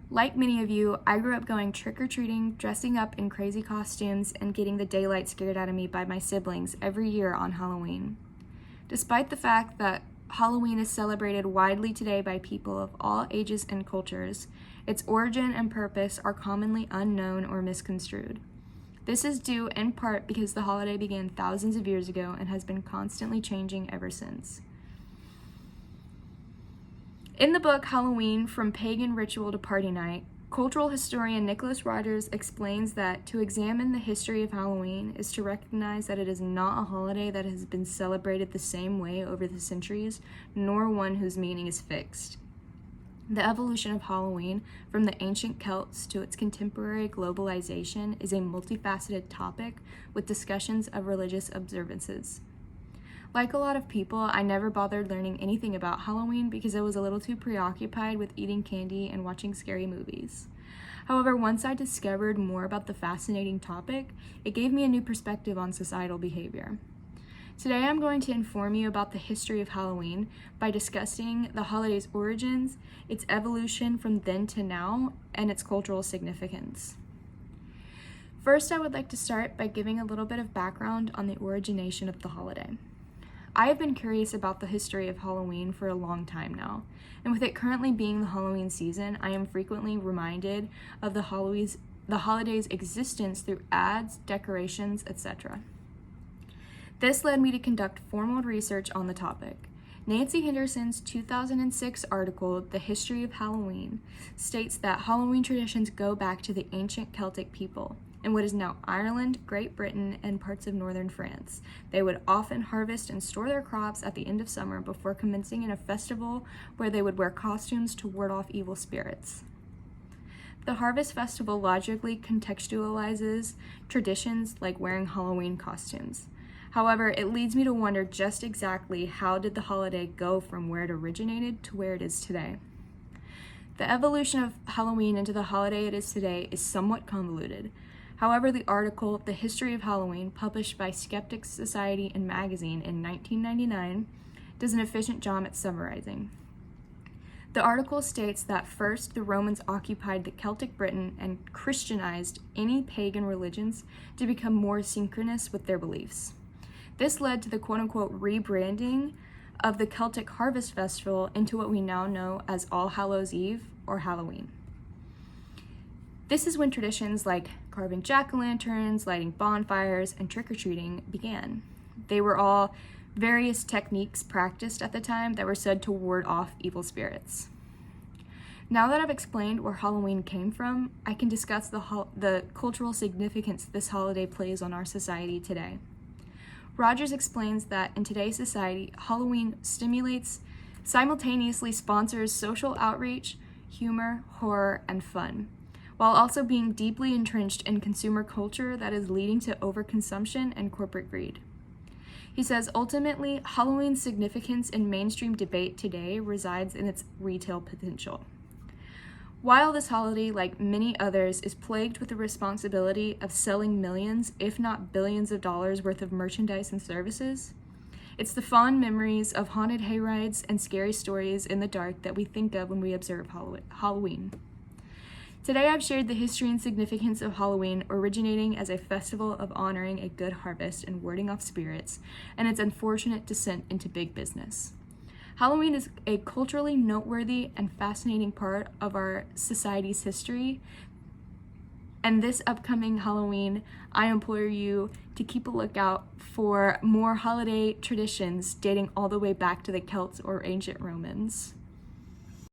Like many of you, I grew up going trick-or-treating, dressing up in crazy costumes, and getting the daylight scared out of me by my siblings every year on Halloween. Despite the fact that Halloween is celebrated widely today by people of all ages and cultures, its origin and purpose are commonly unknown or misconstrued. This is due in part because the holiday began thousands of years ago and has been constantly changing ever since. In the book Halloween, From Pagan Ritual to Party Night, cultural historian Nicholas Rogers explains that to examine the history of Halloween is to recognize that it is not a holiday that has been celebrated the same way over the centuries, nor one whose meaning is fixed. The evolution of Halloween from the ancient Celts to its contemporary globalization is a multifaceted topic with discussions of religious observances. Like a lot of people, I never bothered learning anything about Halloween because I was a little too preoccupied with eating candy and watching scary movies. However, once I discovered more about the fascinating topic, it gave me a new perspective on societal behavior. Today I'm going to inform you about the history of Halloween by discussing the holiday's origins, its evolution from then to now, and its cultural significance. First, I would like to start by giving a little bit of background on the origination of the holiday. I have been curious about the history of Halloween for a long time now, and with it currently being the Halloween season, I am frequently reminded of the holiday's existence through ads, decorations, etc. This led me to conduct formal research on the topic. Nancy Henderson's 2006 article, The History of Halloween, states that Halloween traditions go back to the ancient Celtic people. In what is now Ireland, Great Britain, and parts of northern France. They would often harvest and store their crops at the end of summer before commencing in a festival where they would wear costumes to ward off evil spirits. The harvest festival logically contextualizes traditions like wearing Halloween costumes. However, it leads me to wonder just exactly how did the holiday go from where it originated to where it is today. The evolution of Halloween into the holiday it is today is somewhat convoluted. However, the article, The History of Halloween, published by Skeptics Society and Magazine in 1999, does an efficient job at summarizing. The article states that first, the Romans occupied the Celtic Britain and Christianized any pagan religions to become more synchronous with their beliefs. This led to the quote-unquote rebranding of the Celtic Harvest Festival into what we now know as All Hallows Eve or Halloween. This is when traditions like carving jack-o'-lanterns, lighting bonfires, and trick-or-treating began. They were all various techniques practiced at the time that were said to ward off evil spirits. Now that I've explained where Halloween came from, I can discuss the cultural significance this holiday plays on our society today. Rogers explains that in today's society, Halloween simultaneously sponsors social outreach, humor, horror, and fun, while also being deeply entrenched in consumer culture that is leading to overconsumption and corporate greed. He says, ultimately, Halloween's significance in mainstream debate today resides in its retail potential. While this holiday, like many others, is plagued with the responsibility of selling millions, if not billions of dollars worth of merchandise and services, it's the fond memories of haunted hayrides and scary stories in the dark that we think of when we observe Halloween. Today I've shared the history and significance of Halloween originating as a festival of honoring a good harvest and warding off spirits, and its unfortunate descent into big business. Halloween is a culturally noteworthy and fascinating part of our society's history, and this upcoming Halloween, I implore you to keep a lookout for more holiday traditions dating all the way back to the Celts or ancient Romans.